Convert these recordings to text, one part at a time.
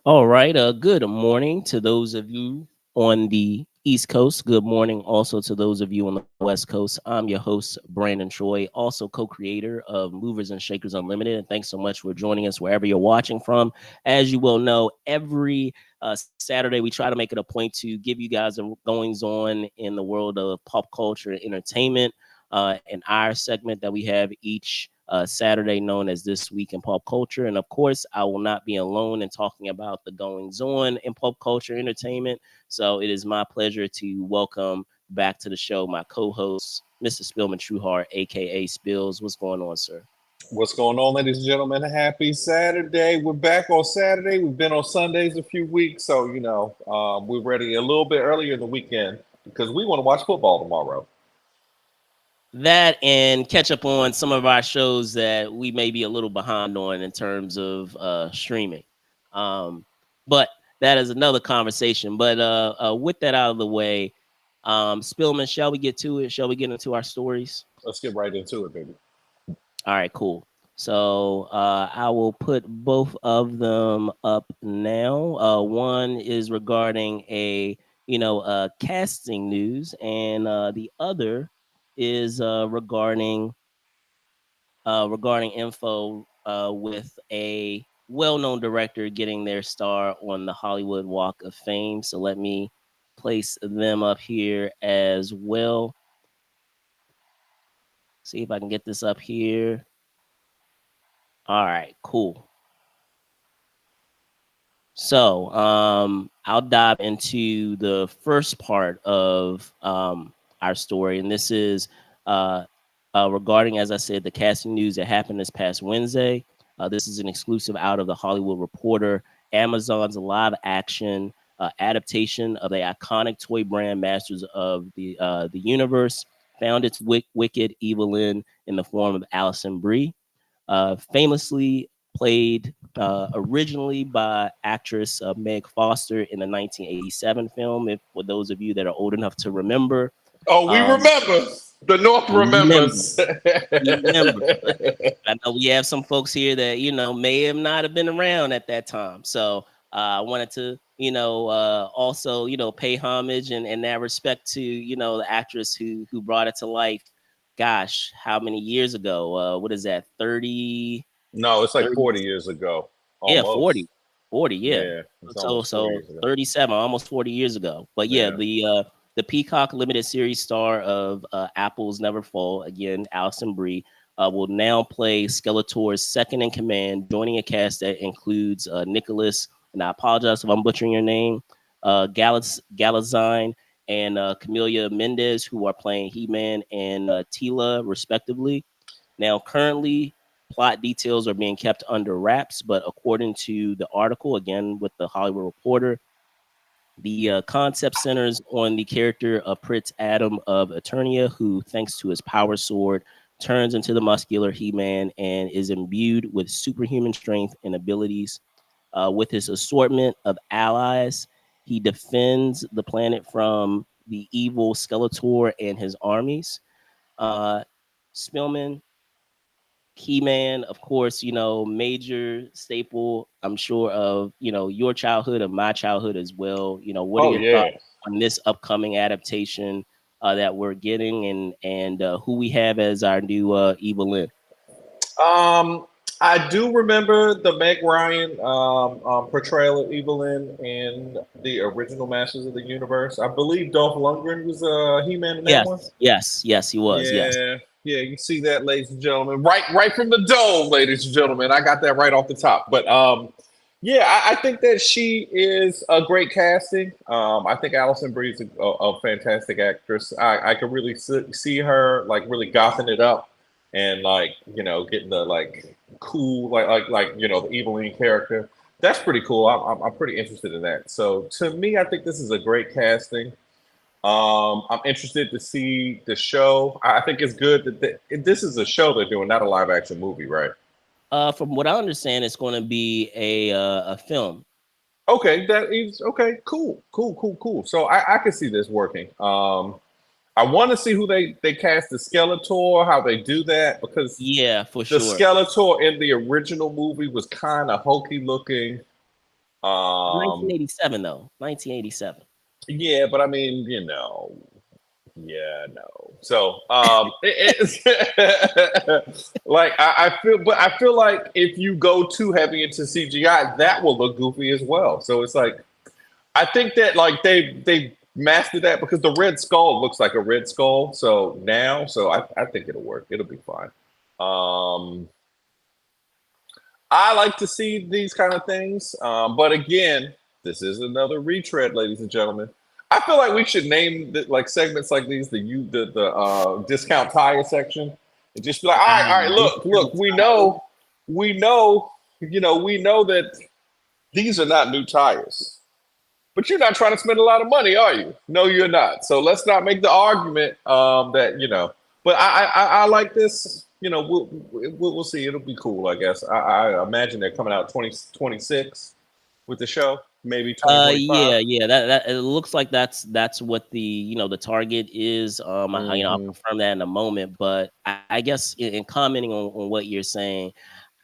All right. Good morning to those of you on the East Coast. Good morning also to those of you on the West Coast. I'm your host, Brandon Troy, also co-creator of Movers and Shakers Unlimited. And thanks so much for joining us wherever you're watching from. As you will know, every Saturday we try to make it a point to give you guys a goings on in the world of pop culture and entertainment. In our segment that we have each Saturday, known as This Week in Pop Culture. And of course, I will not be alone in talking about the goings on in pop culture entertainment. So it is my pleasure to welcome back to the show my co host, Mr. Spillman Trueheart, aka Spills. What's going on, sir? What's going on, ladies and gentlemen? Happy Saturday. We're back on Saturday. We've been on Sundays a few weeks, so we're ready a little bit earlier in the weekend because we want to watch football tomorrow. That and catch up on some of our shows that we may be a little behind on in terms of streaming. But that is another conversation. But with that out of the way, Spillman, shall we get to it? Shall we get into our stories? Let's get right into it, baby. All right, cool. So I will put both of them up now. One is regarding casting news, and the other is regarding info with a well-known director getting their star on the Hollywood Walk of Fame. So let me place them up here as well. See if I can get this up here. All right, cool. So I'll dive into the first part of our story, and this is regarding, as I said, the casting news that happened this past Wednesday. This is an exclusive out of the Hollywood Reporter. Amazon's live action adaptation of the iconic toy brand Masters of the Universe found its wicked evil in the form of Allison Brie, famously played originally by actress Meg Foster in the 1987 film. If for those of you that are old enough to remember, Oh, we um, remember. The North remember, remembers. remember. I know we have some folks here that may have not have been around at that time. So I wanted to also pay homage and that respect to the actress who brought it to life. Gosh, how many years ago? What is that? 30, No, it's like 30? 40 years ago, Yeah, almost. 40, yeah. Yeah, it's So almost 40 so years ago. 37, almost 40 years ago. But yeah, Yeah. the Peacock limited series star of Apple's Never Fall, again, Alison Brie, will now play Skeletor's second in command, joining a cast that includes Nicholas, and I apologize if I'm butchering your name, Galazine and Camelia Mendez, who are playing He-Man and Tila, respectively. Now, currently, plot details are being kept under wraps, but according to the article, again with the Hollywood Reporter, the concept centers on the character of Prince Adam of Eternia, who, thanks to his power sword, turns into the muscular He-Man and is imbued with superhuman strength and abilities. With his assortment of allies, he defends the planet from the evil Skeletor and his armies. Uh, Spillman, He-Man, of course, major staple, I'm sure, of, your childhood, of my childhood as well. What are Oh, your thoughts yeah. on this upcoming adaptation that we're getting, and who we have as our new Evelyn? Um, I do remember the Meg Ryan portrayal of Evelyn in the original Masters of the Universe. I believe Dolph Lundgren was He-Man in that Yes, one. yes, he was. Yes. Yeah, yeah, you see that, ladies and gentlemen, right from the dome, ladies and gentlemen. I got that right off the top. But yeah, I think that she is a great casting. I think Alison Brie is a fantastic actress. I could really see her like really gothing it up and like getting the like cool the Eveline character. That's pretty cool. I'm pretty interested in that. So to me, I think this is a great casting. I'm interested to see the show. I think it's good that this is a show they're doing, not a live action movie, right? From what I understand, it's going to be a film. Okay, that is okay. Cool. So I can see this working. I want to see who they cast the Skeletor, how they do that because Yeah, for the sure. Skeletor in the original movie was kind of hokey looking. Um, 1987 though. 1987. yeah, but I mean, yeah, no. So, it's like I feel, but I feel like if you go too heavy into CGI, that will look goofy as well. So it's like I think that like they mastered that because the Red Skull looks like a Red Skull. So now, I think it'll work. It'll be fine. Um, I like to see these kind of things, but again, this is another retread, ladies and gentlemen. I feel like we should name like segments like these the discount tire section, and just be like, all right, look, Discount tires. we know, we know that these are not new tires. But you're not trying to spend a lot of money, are you? No, you're not. So let's not make the argument that But I like this. We'll see. It'll be cool, I guess. I imagine they're coming out 2026 with the show, maybe 2025. Yeah. That it looks like that's what the the target is. I'll Hmm. confirm that in a moment. But I guess in commenting on what you're saying,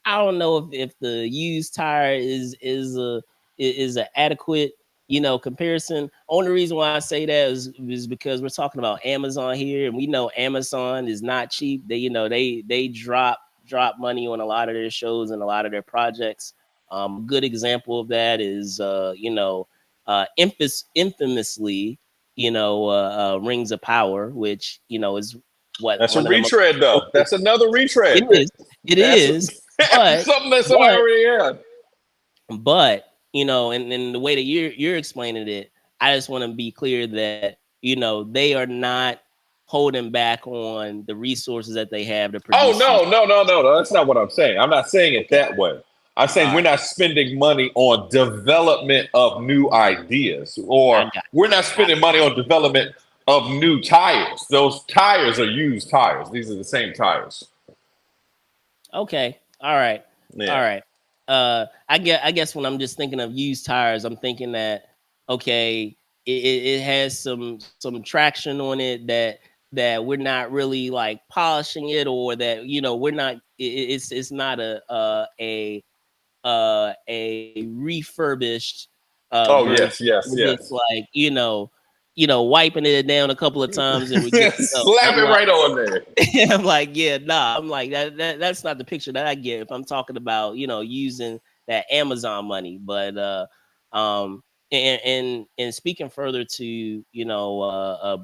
I don't know if the used tire is an adequate comparison. Only reason why I say that is because we're talking about Amazon here, and we know Amazon is not cheap. They drop money on a lot of their shows and a lot of their projects. A good example of that is infamously Rings of Power, which is what That's a one of the most retread, though. That's another it retread. is. It That's is. But something that somebody but already had. but and the way that you're explaining it, I just want to be clear that they are not holding back on the resources that they have to Oh produce these. no, no, no, no, no. That's not what I'm saying. I'm not saying it Okay. that way. I'm saying All we're right. not spending money on development of new ideas, I or got we're not I, spending money on development of new tires. Those tires are used tires. These are the same tires. okay. All right. All Yeah. right. I guess when I'm just thinking of used tires, I'm thinking that okay, it has some traction on it that we're not really like polishing it, or that we're not it's not a refurbished Oh version. yes, yes, We're just yes. like wiping it down a couple of times and we're good to go. Slap I'm it like right on there. I'm like, yeah, nah. I'm like that's not the picture that I get if I'm talking about, using that Amazon money. But um and speaking further to,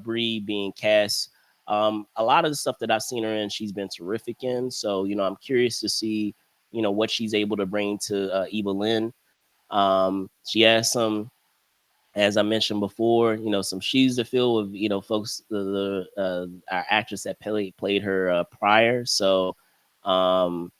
Bree being cast, a lot of the stuff that I've seen her in, she's been terrific in. So, I'm curious to see, what she's able to bring to Eva Lynn. She has some, as I mentioned before, some shoes to fill with, folks, the our actress that played her prior. So, um,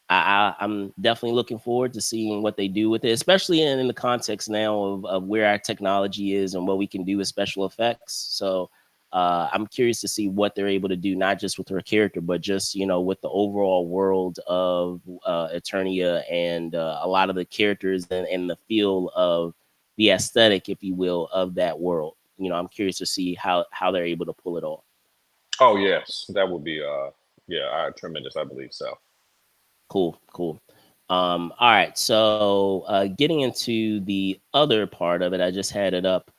I'm definitely looking forward to seeing what they do with it, especially in the context now of where our technology is and what we can do with special effects. So, I'm curious to see what they're able to do, not just with her character, but just with the overall world of Eternia, and a lot of the characters and the feel of the aesthetic, if you will, of that world. I'm curious to see how they're able to pull it off. Oh yes, that would be yeah, tremendous. I believe so. Cool. All right. So getting into the other part of it, I just had it up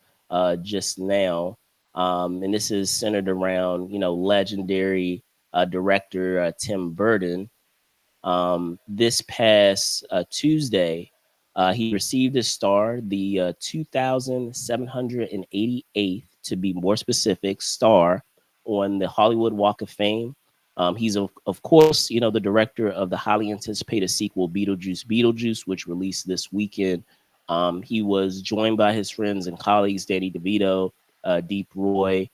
just now. And this is centered around, legendary director Tim Burton. This past Tuesday, he received his star, the 2,788th, to be more specific, star on the Hollywood Walk of Fame. He's of course, the director of the highly anticipated sequel Beetlejuice, which released this weekend. He was joined by his friends and colleagues Danny DeVito, Deep Roy,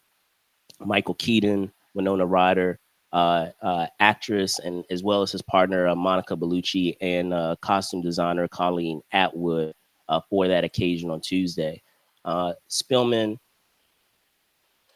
Michael Keaton, Winona Ryder, actress, and as well as his partner Monica Bellucci, and costume designer Colleen Atwood for that occasion on Tuesday. Spillman,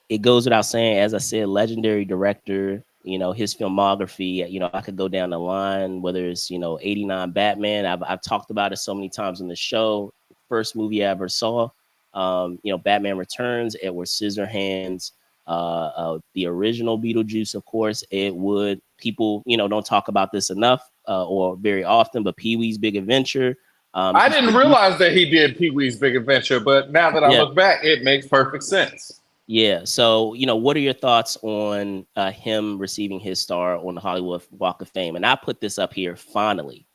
it goes without saying, as I said, legendary director. His filmography. I could go down the line. Whether it's '89 Batman, I've talked about it so many times on the show. First movie I ever saw. Batman Returns, Edward Scissorhands, the original Beetlejuice, of course. It would people don't talk about this enough or very often, but Pee Wee's Big Adventure, I He's didn't produced, realize that he did Pee Wee's Big Adventure, but now that I yeah, look back, it makes perfect sense. yeah. So what are your thoughts on him receiving his star on the Hollywood Walk of Fame? And I put this up here finally.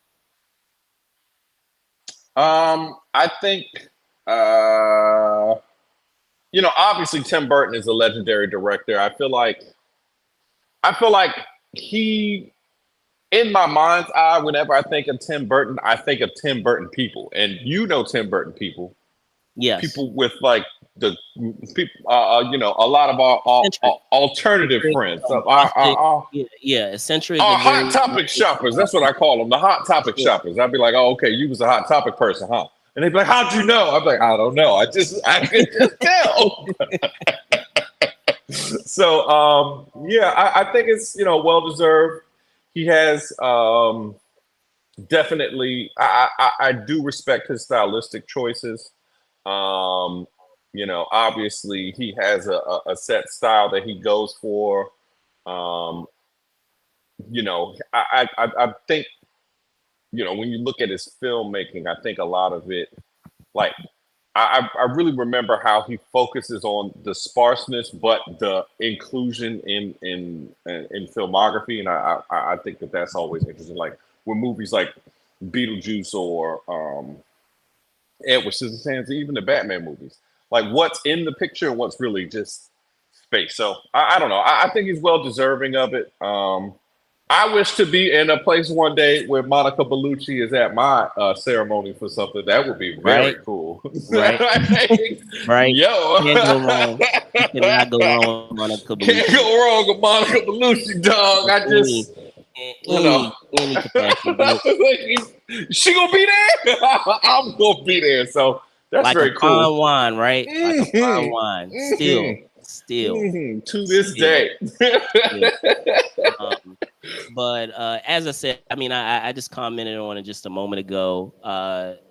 I think, uh, obviously Tim Burton is a legendary director. I feel like he, in my mind's eye, whenever I think of Tim Burton, I think of Tim Burton people, and Tim Burton people, Yes, people with like the people, a lot of our eccentric, alternative eccentric, friends, so rustic, yeah, yeah, eccentric our and hot very topic rustic. shoppers. That's what I call them, the hot topic Yeah, shoppers. I'd be like, oh, okay, you was a hot topic person, huh? And they'd be like, how'd you know? I'd be like, I don't know. I could just tell. So, yeah, I think it's well deserved. He has definitely. I do respect his stylistic choices. Um, obviously he has a set style that he goes for. Um, I think when you look at his filmmaking, I think a lot of it, like I really remember how he focuses on the sparseness, but the inclusion in filmography, and I think that that's always interesting. Like with movies like Beetlejuice or Edward Scissorhands, even the Batman movies, like what's in the picture and what's really just space. So I don't know. I think he's well deserving of it. I wish to be in a place one day where Monica Bellucci is at my ceremony for something. That would be very right, cool. right, Like, right. yo, Can't go wrong. You cannot go wrong with Monica can't Bellucci. go wrong with Monica Bellucci, dog. In I any just, in you know, any capacity, but she gonna be there. I'm gonna be there. So that's like a very cool. fine wine, right? Like a fine Hmm wine. hmm To this Still, day. still. Um, but as I said, I mean, I just commented on it just a moment ago.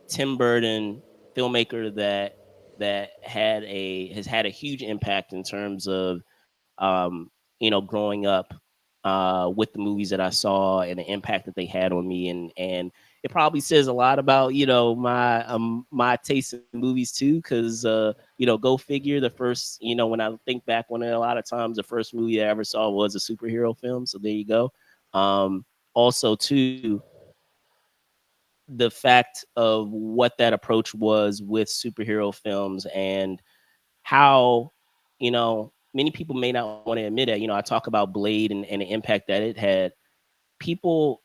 Tim Burton, filmmaker that has had a huge impact in terms of growing up with the movies that I saw and the impact that they had on me, and it probably says a lot about my taste in movies too, because go figure. The first, when I think back on it, a lot of times the first movie I ever saw was a superhero film. So there you go. Also, too, the fact of what that approach was with superhero films and how many people may not want to admit it. I talk about Blade and the impact that it had. People,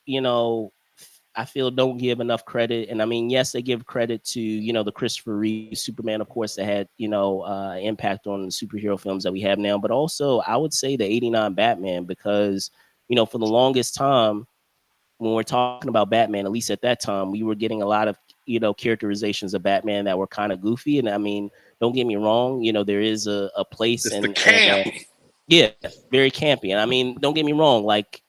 I feel don't give enough credit. And I mean, yes, they give credit to the Christopher Reeve Superman, of course, that had impact on the superhero films that we have now. But also, I would say the '89 Batman, because for the longest time, when we're talking about Batman, at least at that time, we were getting a lot of characterizations of Batman that were kind of goofy. And I mean, don't get me wrong, there is a place It's the and camp. yeah, very campy. And I mean, don't get me wrong, like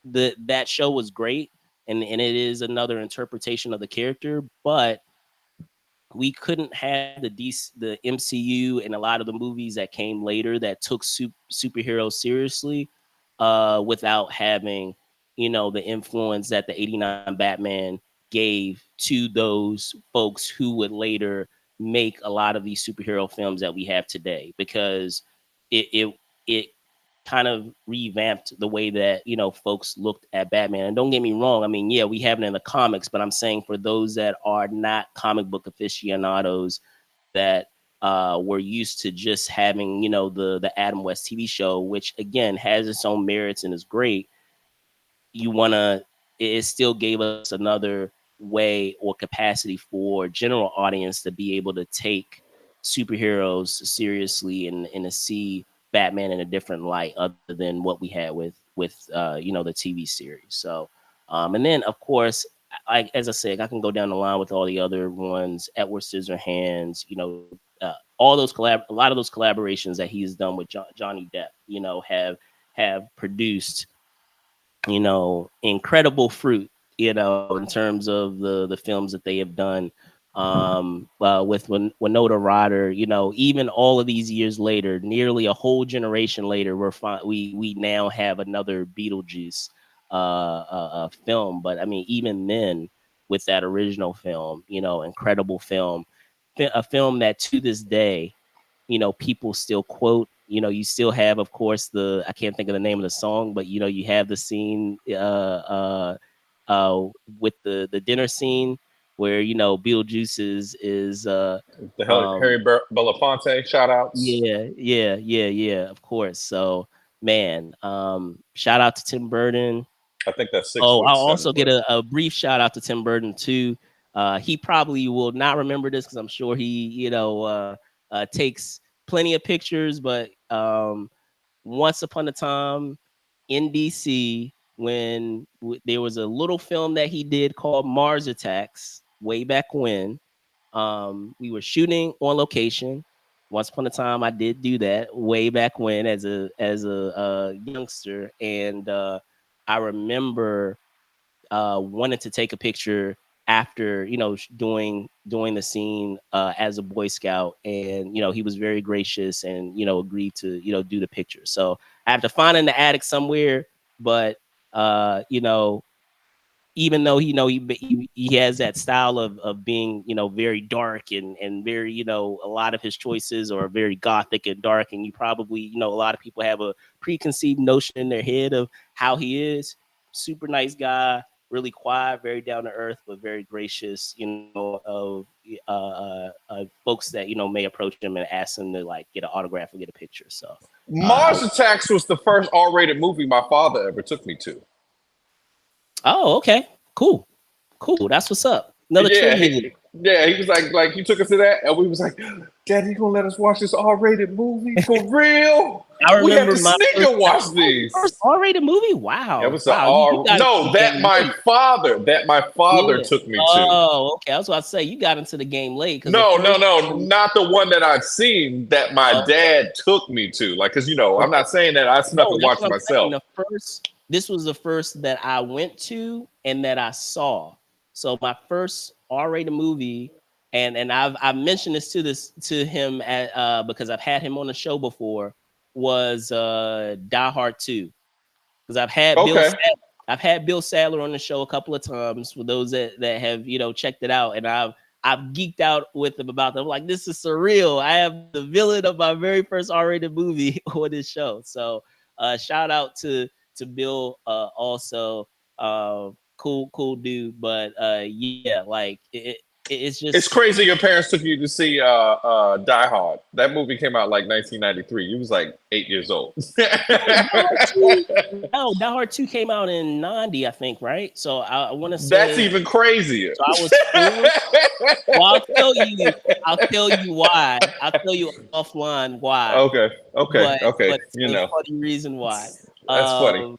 that show was great, and it is another interpretation of the character, but we couldn't have the MCU and a lot of the movies that came later that took superheroes seriously without having the influence that the '89 Batman gave to those folks who would later make a lot of these superhero films that we have today, because it kind of revamped the way that folks looked at Batman. And don't get me wrong, I mean, yeah, we have it in the comics, but I'm saying for those that are not comic book aficionados that were used to just having the Adam West TV show, which again has its own merits and is great. You want to It still gave us another way or capacity for general audience to be able to take superheroes seriously and to see Batman in a different light other than what we had with the TV series. So and then of course, as I said, I can go down the line with all the other ones. Edward Scissorhands, all those a lot of those collaborations that he's done with Johnny Depp, have produced incredible fruit, in terms of the films that they have done. With Winona Ryder, even all of these years later, nearly a whole generation later, we now have another Beetlejuice film. But I mean, even then, with that original film. Incredible film, a film that to this day, people still quote. You still have, of course, I can't think of the name of the song, but you have the scene with the dinner scene where Beetlejuice is The um Harry Belafonte shout outs. yeah, of course. So man, shout out to Tim Burton. I think that's six Oh, foot, I'll seven also get foot. a brief shout out to Tim Burton too. He probably will not remember this because I'm sure he, takes plenty of pictures. But once upon a time in DC, when there was a little film that he did called Mars Attacks way back when, we were shooting on location. Once upon a time, I did do that way back when as a youngster, and I remember wanted to take a picture after doing the scene as a Boy Scout, and he was very gracious and agreed to do the picture. So I have to find in the attic somewhere, but even though he has that style of being very dark and very a lot of his choices are very gothic and dark, and you probably a lot of people have a preconceived notion in their head of how he is. Super nice guy, really quiet, very down to earth, but very gracious, of folks that may approach him and ask him to like get an autograph or get a picture. So I Mars Attacks was the first R-rated movie my father ever took me to. Oh, okay. Cool. That's what's up. Another Yeah, trivia. he was like he took us to that, and we was like, "Daddy, you gonna let us watch this R-rated movie for real? I We had remember to my sneak first, and watch these." first R-rated movie. That Wow. was the Wow. You R. got into No, the game late. that my father Yeah. took me to. Oh, okay. I was about to say you got into the game late because the No, no, first no, one. not the one that I'd seen. That my Okay. dad took me to. Like, cause I'm Okay. not saying that I snuck No, and that's watched what it I'm saying. myself. This was the first that I went to and that I saw. So my first R-rated movie, and I've mentioned this to him because I've had him on the show before, was Die Hard 2. Because Okay. I've had Bill Sadler on the show a couple of times for those that have checked it out, and I've geeked out with him about them. I'm like, this is surreal. I have the villain of my very first R-rated movie on this show. So shout out to Bill also. Cool dude. But yeah, like it's It's just crazy your parents took you to see Die Hard. That movie came out like 1993. You was like 8 years old. no, Die Hard 2. No, Die Hard 2 came out in 90, I think, right? So I want to That's say, even crazier. so I was 4. Well, I'll tell you why. I'll tell you offline why. Okay, okay, But okay. it's a funny reason why. That's funny.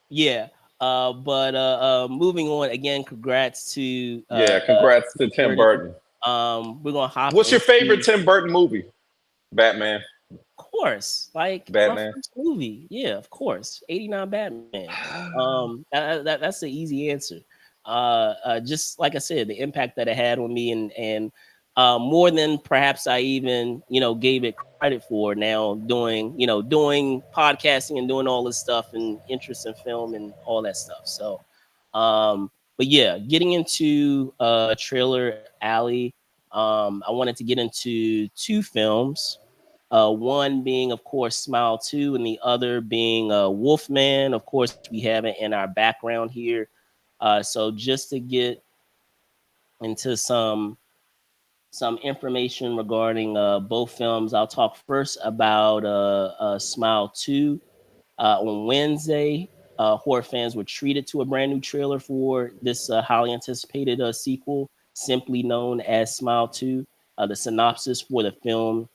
Yeah. But moving on again, congrats to Yeah, congrats to Tim Burton. Burton. We're gonna hop What's your favorite into, Tim Burton movie? Batman. of course, like my Batman. first movie. Yeah, of course, '89 Batman. That's the easy answer. Just like I said, the impact that it had on me, and more than perhaps I even gave it credit for. Now doing podcasting and doing all this stuff and interest in film and all that stuff. So, but yeah, getting into trailer alley. I wanted to get into two films. One being, of course, Smile 2, and the other being Wolfman. Of course, we have it in our background here. So just to get into some information regarding both films, I'll talk first about Smile 2. On Wednesday, horror fans were treated to a brand new trailer for this highly anticipated sequel, simply known as Smile 2. The synopsis for the film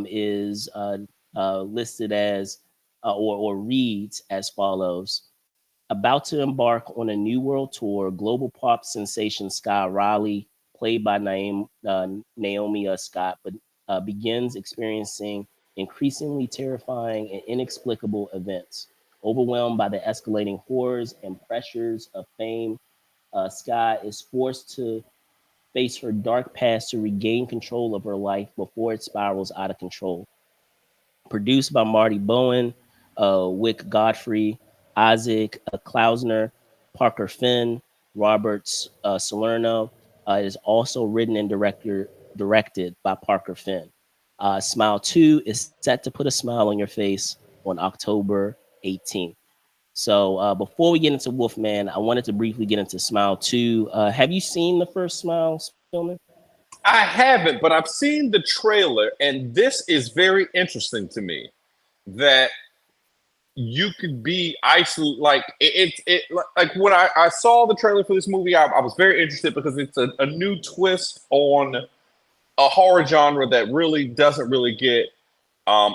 is listed as, or reads as follows. About to embark on a new world tour, global pop sensation Sky Riley, played by Naomi Scott, but begins experiencing increasingly terrifying and inexplicable events. Overwhelmed by the escalating horrors and pressures of fame, Sky is forced to face her dark past to regain control of her life before it spirals out of control. Produced by Marty Bowen, Wick Godfrey, Isaac Klausner, Parker Finn. Salerno. It is also written and directed by Parker Finn. Smile 2 is set to put a smile on your face on October 18th. So before we get into Wolfman, I wanted to briefly get into Smile 2. Have you seen the first Smile, Spillman? I haven't, but I've seen the trailer, and this is very interesting to me that you could be isolated. Like like when I saw the trailer for this movie, I was very interested because it's a new twist on a horror genre that really doesn't really get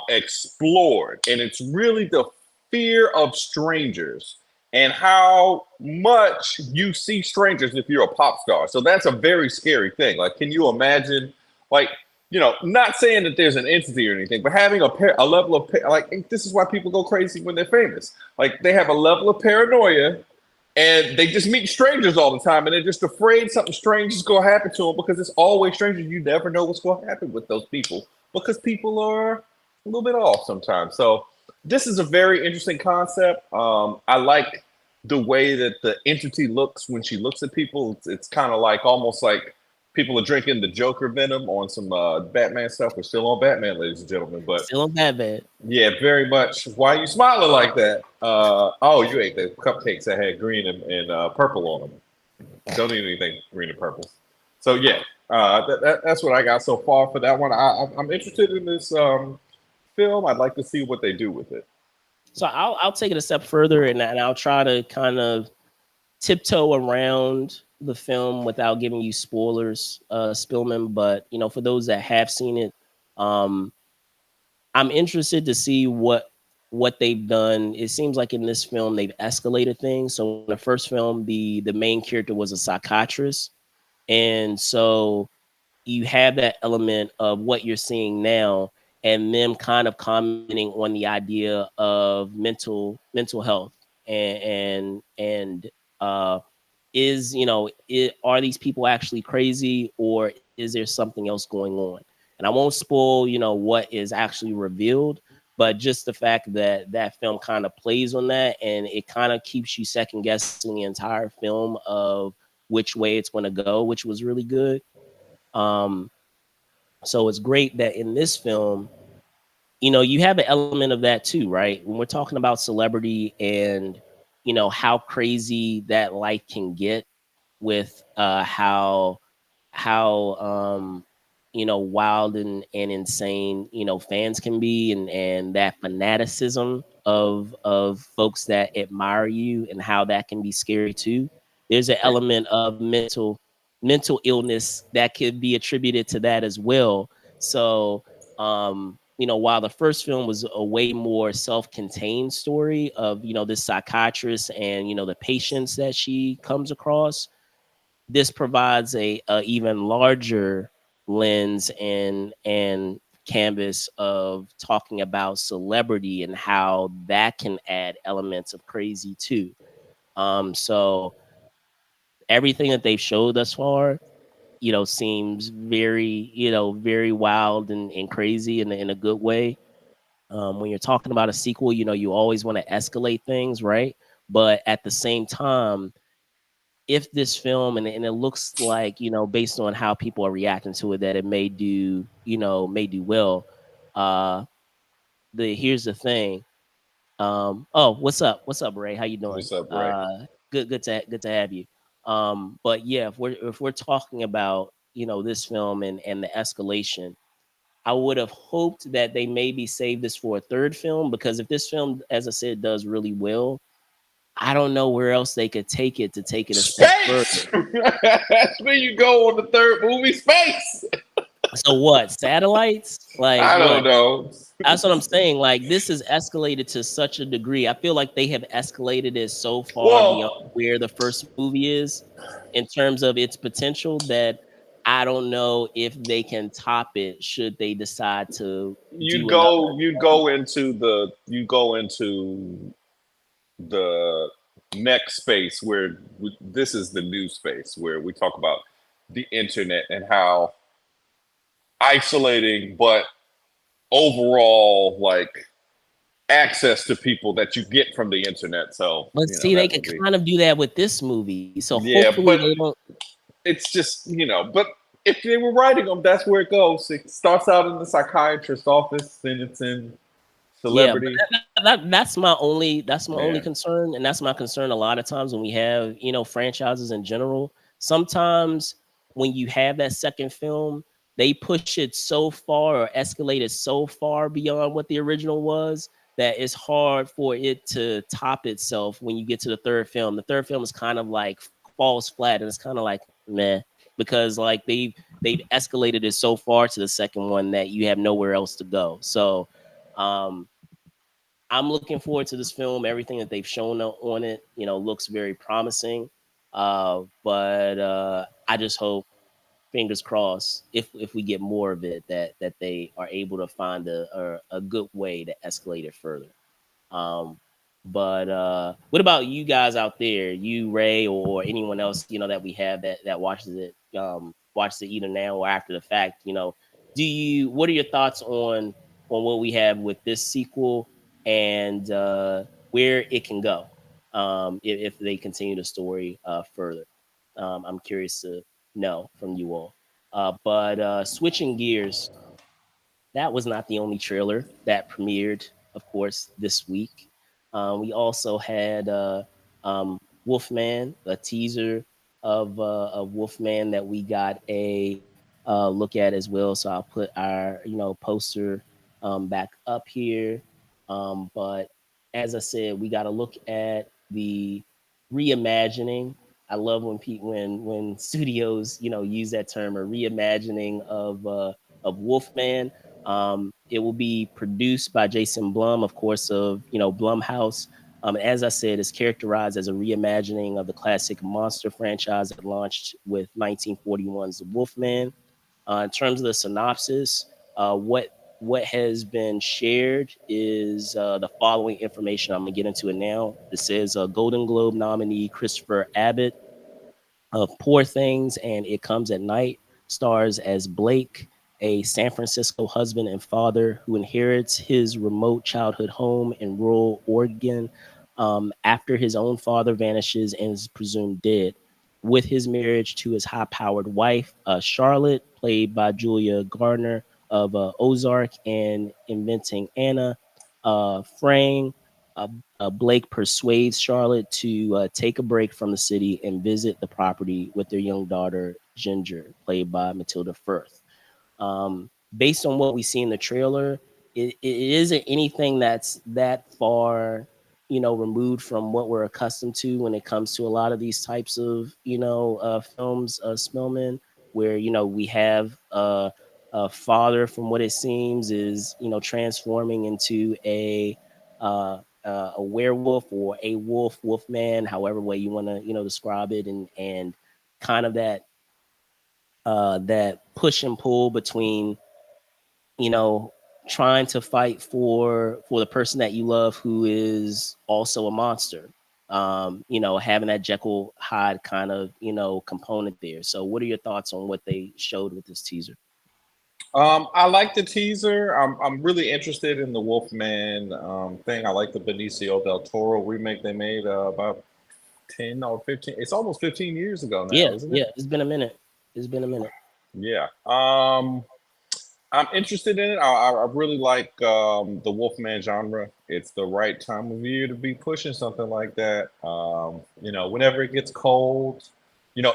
explored, and it's really the fear of strangers and how much you see strangers if you're a pop star. So that's a very scary thing. Like, can you imagine, like, not saying that there's an entity or anything, but having a level of like, this is why people go crazy when they're famous. Like, they have a level of paranoia and they just meet strangers all the time, and they're just afraid something strange is going to happen to them because it's always strangers. You never know what's going to happen with those people because people are a little bit off sometimes. So this is a very interesting concept. I like the way that the entity looks when she looks at people. It's kind of like almost like people are drinking the Joker venom on some Batman stuff. We're still on Batman, ladies and gentlemen, but Still on Batman. yeah, very much. Why are you smiling like that? Oh, you ate the cupcakes that had green and purple on them. Don't eat anything green and purple. So yeah, that's what I got so far for that one. I'm interested in this film. I'd like to see what they do with it. So I'll take it a step further, and I'll try to kind of tiptoe around the film without giving you spoilers, Spillman. But for those that have seen it, um, I'm interested to see what they've done. It seems like in this film they've escalated things. So in the first film, the main character was a psychiatrist, and so you have that element of what you're seeing now, and them kind of commenting on the idea of mental health and is are these people actually crazy, or is there something else going on? And I won't spoil what is actually revealed, but just the fact that that film kind of plays on that, and it kind of keeps you second guessing the entire film of which way it's going to go, which was really good. um so it's great that in this film, you have an element of that too, right? When we're talking about celebrity and how crazy that life can get with how wild and insane fans can be, and that fanaticism of folks that admire you, and how that can be scary too. There's an element of mental illness that could be attributed to that as well. So while the first film was a way more self-contained story of this psychiatrist and the patients that she comes across, this provides a even larger lens and canvas of talking about celebrity and how that can add elements of crazy too. So everything that they've showed thus far, seems very wild and crazy in a good way. When you're talking about a sequel, you always want to escalate things, right? But at the same time, if this film, and it looks like based on how people are reacting to it, that it may do well. uh here's the thing. Oh, what's up, Ray? How you doing? What's up, Ray? Good to have you. But yeah, if we're talking about this film and the escalation, I would have hoped that they maybe save this for a third film, because if this film, as I said, does really well, I don't know where else they could take it to take it a step further. Space. That's where you go on the third movie. Space. So what? Satellites? Like I don't what? know. That's what I'm saying. Like, this is escalated to such a degree. I feel like they have escalated it so far beyond Well, where the first movie is in terms of its potential, that I don't know if they can top it should they decide to you'd do another go you'd go into the you go into the next space where this is the new space where we talk about the internet and how isolating but overall like access to people that you get from the internet. So, But you know, see, they that could would be, kind of do that with this movie. So yeah, hopefully but they don't. it's just, but if they were writing them, that's where it goes. It starts out in the psychiatrist's office, then it's in Yeah, but celebrity. that's my only Yeah. concern, and that's my concern a lot of times when we have franchises in general. Sometimes when you have that second film, they push it so far or escalate it so far beyond what the original was that it's hard for it to top itself when you get to the third film. The third film is kind of like falls flat, and it's kind of like meh because like they've escalated it so far to the second one that you have nowhere else to go. So. Um, I'm looking forward to this film. Everything that they've shown on it, looks very promising. But I just hope, fingers crossed, if we get more of it, that they are able to find a good way to escalate it further. Um, but what about you guys out there, you Ray or anyone else that we have that watches it either now or after the fact? What are your thoughts on what we have with this sequel and where it can go if they continue the story further? I'm curious to know from you all. But switching gears, that was not the only trailer that premiered, of course, this week. We also had Wolfman, a teaser of Wolfman that we got a look at as well. So I'll put our poster back up here. But as I said, we got to look at the reimagining. I love when people when studios use that term, a reimagining of Wolfman. It will be produced by Jason Blum, of course, of Blumhouse. As I said, it's characterized as a reimagining of the classic monster franchise that launched with 1941's The Wolfman. In terms of the synopsis, what has been shared is the following information. I'm gonna get into it now. This says Golden Globe nominee Christopher Abbott of Poor Things and It Comes at Night stars as Blake, a San Francisco husband and father who inherits his remote childhood home in rural Oregon after his own father vanishes and is presumed dead. With his marriage to his high powered wife, Charlotte, played by Julia Gardner of Ozark and Inventing Anna, fraying uh, Blake persuades Charlotte to take a break from the city and visit the property with their young daughter, Ginger, played by Matilda Firth. Based on what we see in the trailer, it isn't anything that's that far, removed from what we're accustomed to when it comes to a lot of these types of, films, Spillman, where, we have a father, from what it seems, is, transforming into a werewolf or a wolfman, however way you want to, describe it, and kind of that push and pull between you know trying to fight for the person that you love who is also a monster, having that Jekyll Hyde kind of component there. So what are your thoughts on what they showed with this teaser? I like the teaser. I'm really interested in the Wolfman thing. I like the Benicio del Toro remake they made about 10 or 15. It's almost 15 years ago now, Yeah, isn't yeah, it? it's been a minute. Yeah. I'm interested in it. I really like the Wolfman genre. It's the right time of year to be pushing something like that. Whenever it gets cold,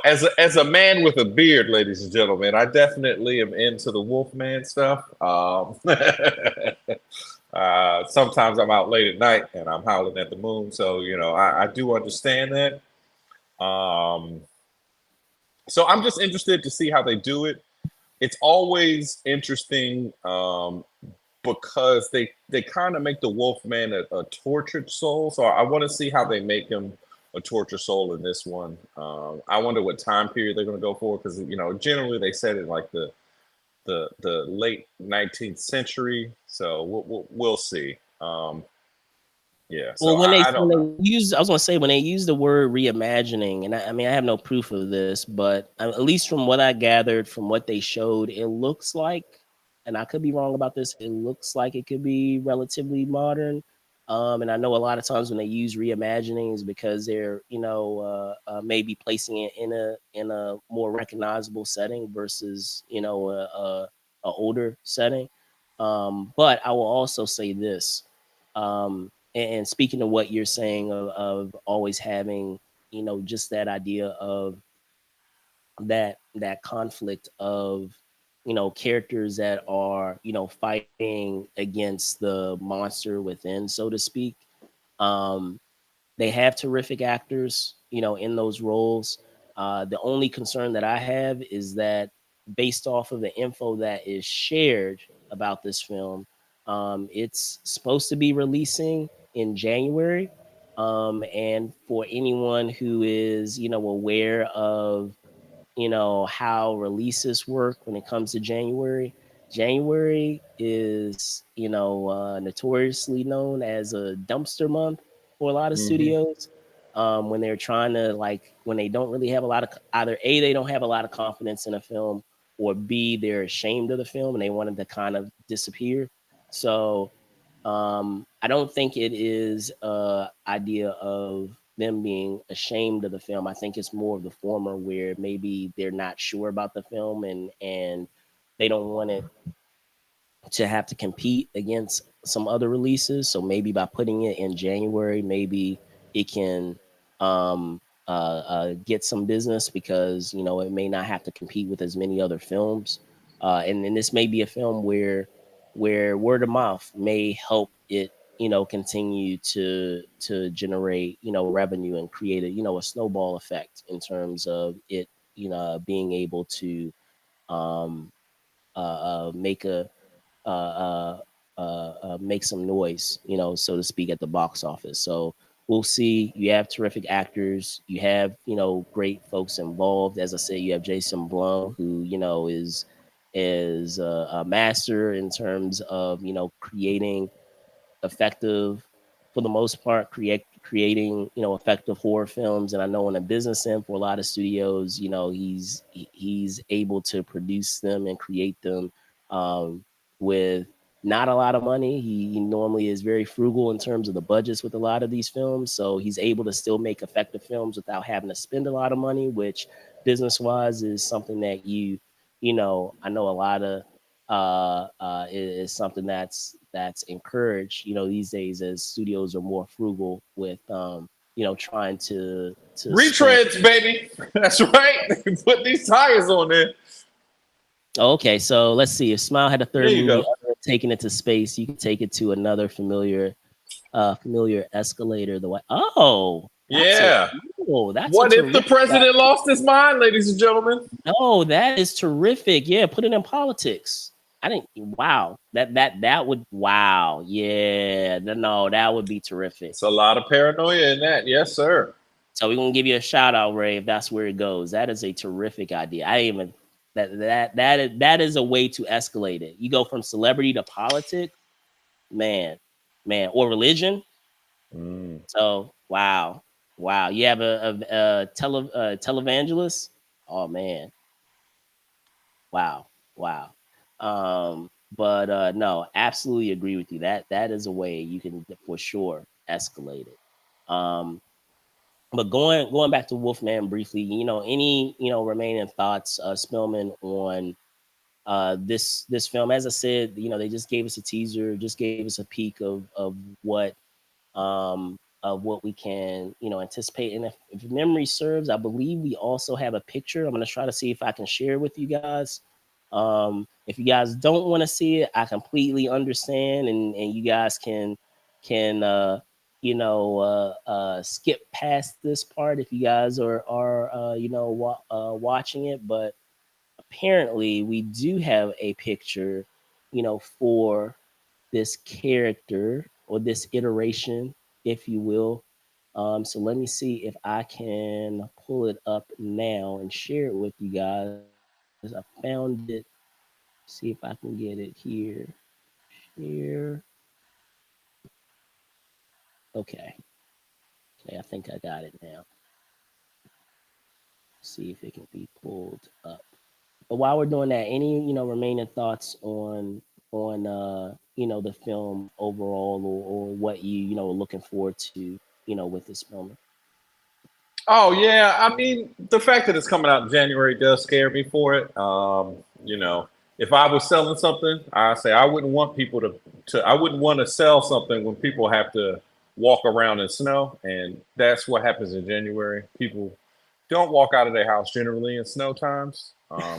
as a man with a beard, ladies and gentlemen, I definitely am into the Wolfman stuff. Sometimes I'm out late at night and I'm howling at the moon, so I do understand that. Um, so I'm just interested to see how they do it. It's always interesting because they kind of make the Wolfman a tortured soul. So I want to see how they make him a tortured soul in this one. I wonder what time period they're going to go for because generally they said it like the late 19th century. So we'll see. Yeah. So Well, when they I don't when know. they use, I was gonna say when they use the word reimagining, and I mean I have no proof of this, but at least from what I gathered from what they showed, it looks like, and I could be wrong about this, it looks like it could be relatively modern. And I know a lot of times when they use reimaginings because they're, maybe placing it in a more recognizable setting versus, a older setting. But I will also say this, and speaking of what you're saying of always having, just that idea of that conflict of, characters that are, fighting against the monster within, so to speak. um they have terrific actors, in those roles. The only concern that I have is that, based off of the info that is shared about this film, it's supposed to be releasing in January. And for anyone who is, aware of, how releases work when it comes to January. January is, notoriously known as a dumpster month for a lot of Hmm. studios. When they're trying to, like, when they don't really have a lot of, either A, they don't have a lot of confidence in a film, or B, they're ashamed of the film and they want it to kind of disappear. So I don't think it is a idea of them being ashamed of the film. I think it's more of the former, where maybe they're not sure about the film, and they don't want it to have to compete against some other releases. So maybe by putting it in January, maybe it can get some business, because it may not have to compete with as many other films. And then this may be a film where word of mouth may help it, continue to generate, revenue, and create a, a snowball effect in terms of it, being able to um, make a make some noise, so to speak, at the box office. So we'll see. You have terrific actors. You have, great folks involved. As I said, you have Jason Blum, who, is a master in terms of, creating effective, for the most part, creating, effective horror films. And I know, on a business end, for a lot of studios, he's able to produce them and create them, with not a lot of money. He normally is very frugal in terms of the budgets with a lot of these films, so he's able to still make effective films without having to spend a lot of money, which, business wise, is something that I know a lot of, is something that's encouraged, these days, as studios are more frugal with, trying to spend. Retreads, baby. That's right. Put these tires on there. Okay, so let's see. If Smile had a There third you movie go. other than taking it to space, you could take it to another familiar escalator. The way. Oh, that's a Yeah. that's a What if the terrific. president lost his mind, ladies and gentlemen? No, that is terrific. Yeah, put it in politics. I didn't. Wow, that would. Wow, yeah. No, that would be terrific. It's a lot of paranoia in that. Yes, sir. So we're gonna give you a shout out, Ray, if that's where it goes. That is a terrific idea. I didn't even that is a way to escalate it. You go from celebrity to politics, man, man, or religion. Mm. So wow, wow. You have a televangelist. Oh man, wow, wow. But no, absolutely agree with you. That is a way you can, for sure, escalate it. Um, but going back to Wolfman briefly, any, remaining thoughts, Spillman, on this film? As I said, they just gave us a teaser, just gave us a peek what what we can, anticipate. And if memory serves, I believe we also have a picture. I'm gonna try to see if I can share with you guys. If you guys don't want to see it, I completely understand, and you guys can skip past this part if you guys are watching it. But apparently, we do have a picture, for this character, or this iteration, if you will. So let me see if I can pull it up now and share it with you guys. I found it. See if I can get it here. Here. Okay. Okay, I think I got it now. See if it can be pulled up. But while we're doing that, any remaining thoughts on the film overall, or what are looking forward to with this film. Oh yeah, I mean the fact that it's coming out in January does scare me for it. You know, if I was selling something, I say I wouldn't want people to I wouldn't want to sell something when people have to walk around in snow, and that's what happens in January. People don't walk out of their house generally in snow times.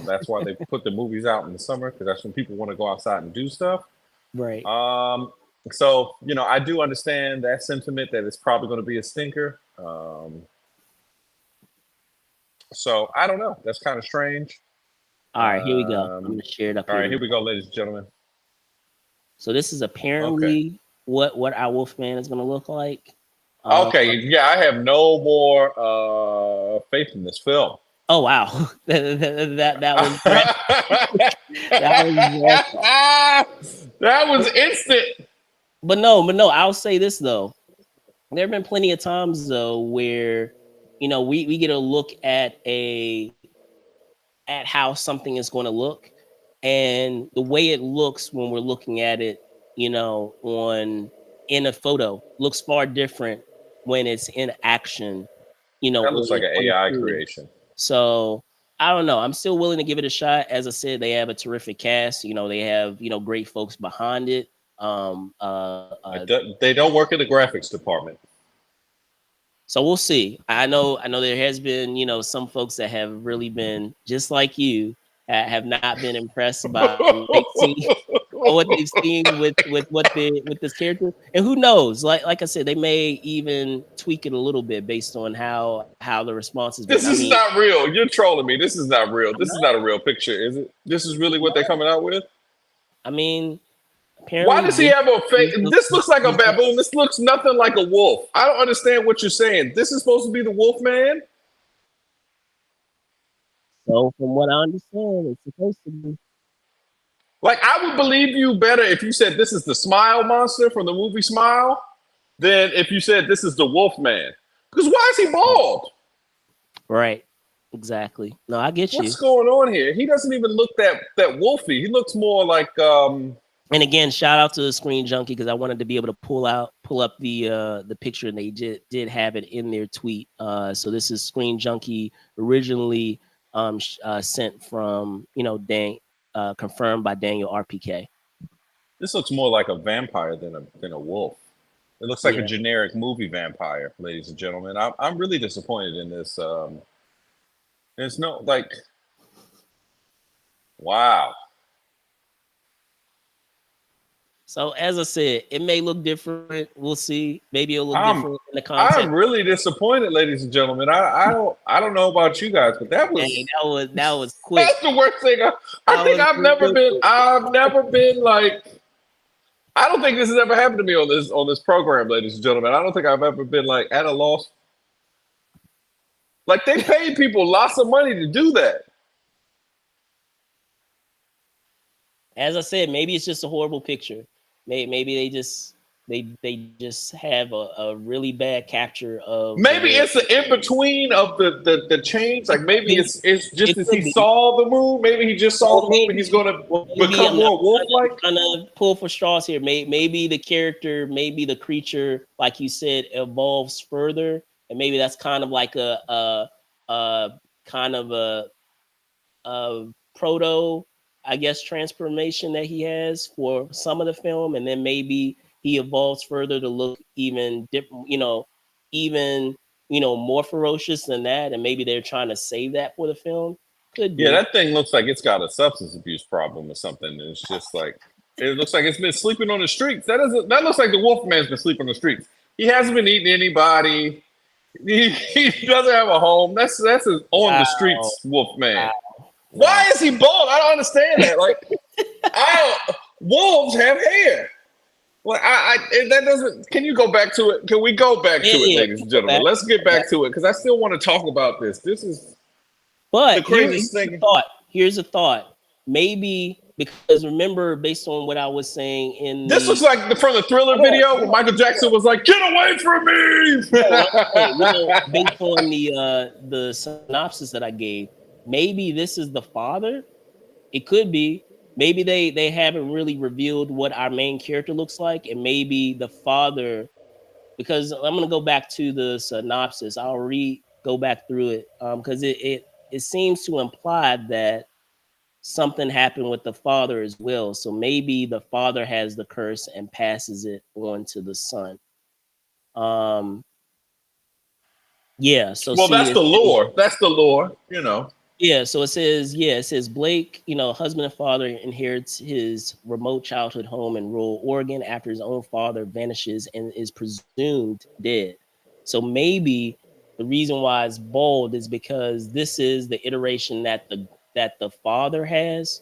That's why they put the movies out in the summer because that's when people want to go outside and do stuff. Right. Um, so I do understand that sentiment that it's probably going to be a stinker. So I don't know. That's kind of strange. All right, here we go. I'm gonna share it up All here right, here now. we go, ladies and gentlemen. So this is Okay. apparently what our Wolfman is gonna look like. Um, Okay. Yeah, I have no more faith in this film. oh wow, that was that was drastic. That was instant. But no, I'll say this though. There have been plenty of times though where we get a look at how something is going to look, and the way it looks when we're looking at it on in a photo looks far different when it's in action That looks like an on the AI screen. creation. So I don't know, I'm still willing to give it a shot. As I said, they have a terrific cast. They have great folks behind it. They don't work in the graphics department. So we'll see. I know there has been, some folks that have really been just like you, have not been impressed by what they've seen, or what they've seen with this character. And who knows? Like I said, they may even tweak it a little bit based on how the response has been. This I is mean, not real. You're trolling me. This is not real. I'm This is not. not a real picture, is it? This is really what they're No. coming out with? I mean, Why apparently does he have a face? This looks like a this- baboon. This looks nothing like a wolf. I don't understand what you're saying. This is supposed to be the wolf man? so from what I understand, it's supposed to be. Like, I would believe you better if you said this is the smile monster from the movie Smile than if you said this is the wolf man. Because why is he bald? Right. Exactly. No, I get you. What's going on here? He doesn't even look that wolfy. He looks more like And again, shout out to the Screen Junkie, because I wanted to be able to pull up the picture, and they did have it in their tweet. So this is Screen Junkie, originally sent from Dan, confirmed by Daniel RPK. this looks more like a vampire than a wolf. It looks like a Yeah. generic movie vampire, ladies and gentlemen. I'm really disappointed in this. There's no like, wow. So as I said, it may look different. We'll see. Maybe it'll look I'm different in the I'm content. really disappointed, ladies and gentlemen. I don't know about you guys, but that was Hey, that was quick. that's the worst thing. I That think was I've never been like. I don't think this has ever happened to me on this program, ladies and gentlemen. I don't think I've ever been like at a loss. Like they paid people lots of money to do that. As I said, maybe it's just a horrible picture. Maybe they just have a really bad capture of. Maybe it's the in between of the change. Like maybe it's just It as could he be. saw the moon. Maybe he just saw Well, the moon and he's gonna maybe become more wolf-like. trying to pull for straws here. Maybe the character, maybe the creature, like you said, evolves further, and maybe that's kind of like a kind of a proto, I guess, transformation that he has for some of the film, and then maybe he evolves further to look even different, even more ferocious than that, and maybe they're trying to save that for the film. Could Yeah, be. that thing looks like it's got a substance abuse problem or something. It's just like it looks like it's been sleeping on the streets. That looks like the Wolfman's been sleeping on the streets. He hasn't been eating anybody. He doesn't have a home. That's his on the streets Wolfman. Wow. Why is he bald? I don't understand that. Like, wolves have hair. Well, that doesn't. Can you go back to it? Can we go back to it, ladies and gentlemen? back. Let's get back to it because I still want to talk about this. This is But the craziest thing. Here's a thought. Maybe because remember, based on what I was saying in This looks like from the Thriller video when Michael Jackson was like, "Get away from me!" based on the synopsis that I gave, maybe this is the father. It could be, maybe they haven't really revealed what our main character looks like, and maybe the father, because I'm gonna go back to the synopsis. I'll go back through it because it seems to imply that something happened with the father as well. So maybe the father has the curse and passes it on to the son. Um, yeah. So Well, see, that's the it says, lore. That's the lore. You know. yeah. So it says, yeah, it says Blake, husband and father inherits his remote childhood home in rural Oregon after his own father vanishes and is presumed dead. So maybe the reason why it's bold is because this is the iteration that the father has,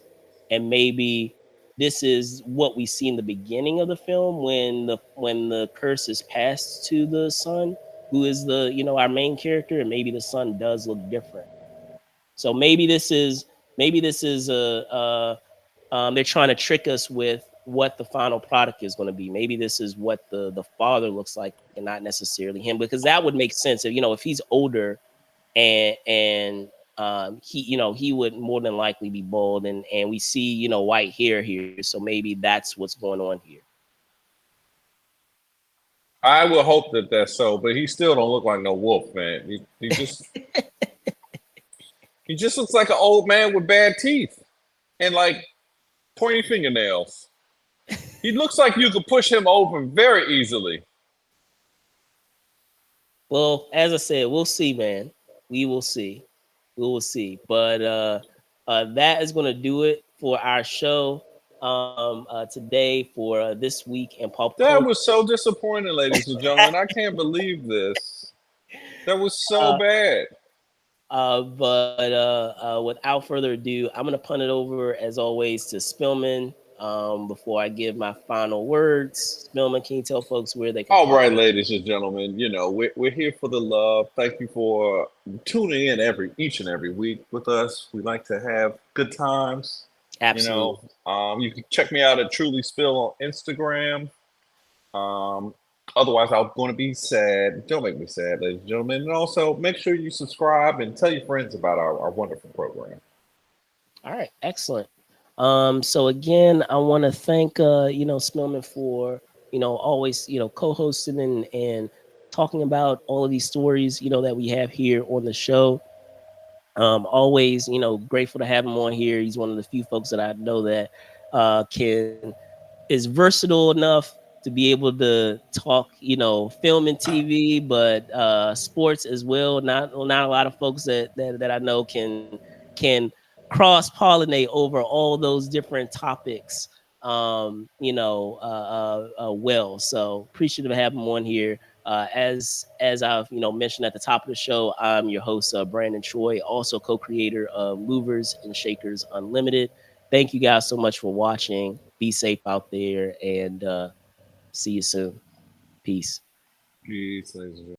and maybe this is what we see in the beginning of the film when the curse is passed to the son, who is our main character, and maybe the son does look different. So maybe this is they're trying to trick us with what the final product is going to be. Maybe this is what the father looks like and not necessarily him, because that would make sense if he's older and he would more than likely be bald, and we see white hair here, so maybe that's what's going on here. I will hope that that's so, but he still don't look like no wolf, man. He just looks like an old man with bad teeth and like pointy fingernails. He looks like you could push him over very easily. Well, as I said, we'll see, man. We will see. We will see. But that is going to do it for our show today for this week in pop That culture. was so disappointing, ladies and gentlemen. I can't believe this. That was so uh, bad. but without further ado, I'm going to punt it over, as always, to Spillman before I give my final words. Spillman, can you tell folks where they can All find right, ladies and gentlemen, we're here for the love. Thank you for tuning in each and every week with us. We like to have good times. you? You know, Absolutely. you can check me out at Truly Spill on Instagram. Um, Otherwise, I'm going to be sad. Don't make me sad, ladies and gentlemen. And also, make sure you subscribe and tell your friends about our wonderful program. All right, excellent. So again, I want to thank Spillman for always co-hosting and talking about all of these stories that we have here on the show. Always grateful to have him on here. He's one of the few folks that I know that can is versatile enough to be able to talk, film and TV, but sports as well. Not a lot of folks that I know can cross pollinate over all those different topics. Well. So appreciative to have him on here. As I've mentioned at the top of the show, I'm your host, Brandon Troy, also co-creator of Movers and Shakers Unlimited. Thank you guys so much for watching. Be safe out there, and see you soon. Peace. Peace, ladies and gentlemen.